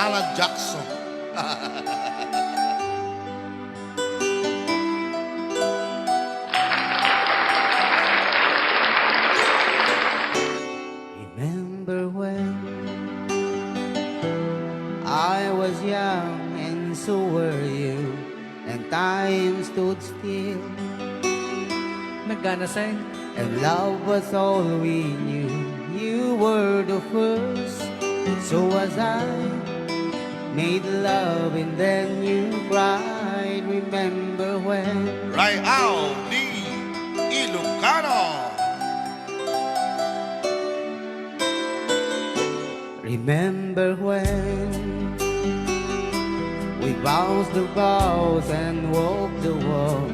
Alan Jackson. Remember when I was young and so were you, and time stood still, Nagana sing. and love was all we knew. You were the first, so was I. Made love and then you cried. Remember when Right out the Ilocano. Remember when we bounced the balls and walked the walk,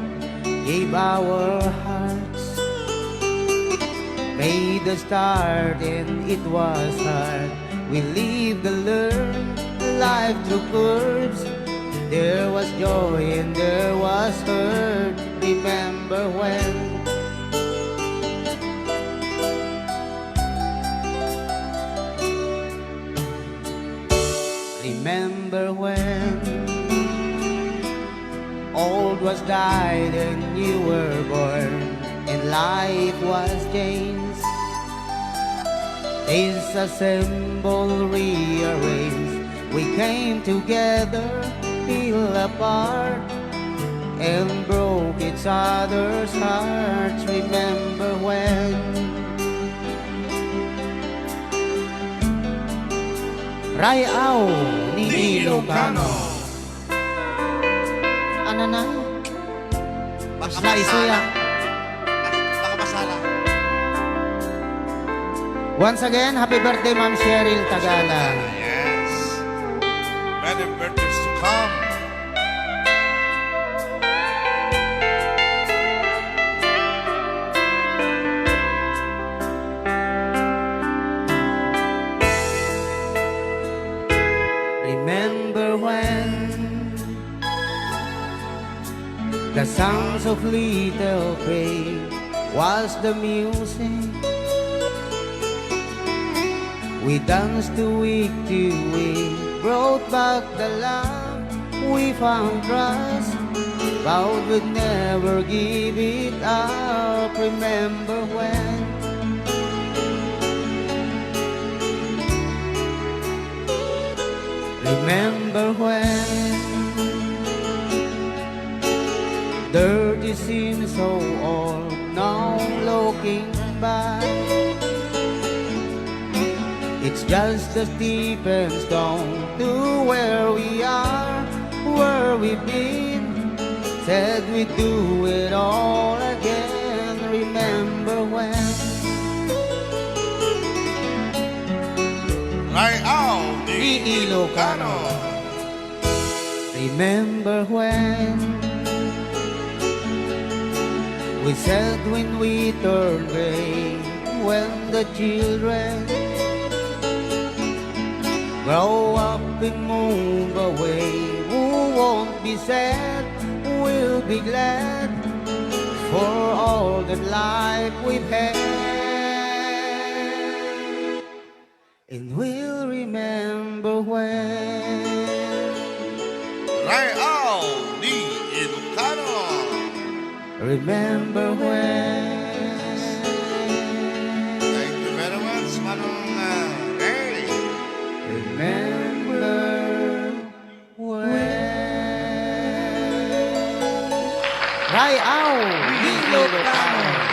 gave our hearts, made the start and it was hard. We lived and learned life through curves. There was joy and there was hurt. Remember when Remember when old was died and you were born, and life was changed. Disassembled, rearranged, we came together, fell apart, and broke each other's hearts. Remember when Rayaw ni Ilocano. Ano na? Baka Sa isuya. Baka masala. Once again, happy birthday, Ma'am Cheryl Tagala. Yes. Many birthdays to come. Remember when the sounds of little Pray was the music. We danced to week to week, brought back the love we found trust, vowed we'd never give it up. Remember when Remember when dirty seems so old, now looking back, it's just a stepping stone to where we are, where we've been. Said we'd do it all again. Remember when Right out the Ilocano. Remember when we said when we turned gray, when the children grow up and move away, who won't be sad, we'll be glad for all the life we've had. And we'll remember when Right out the Ilocano. Remember when Thank you very much, Manong Ray. Remember when Rayaw Ilocano.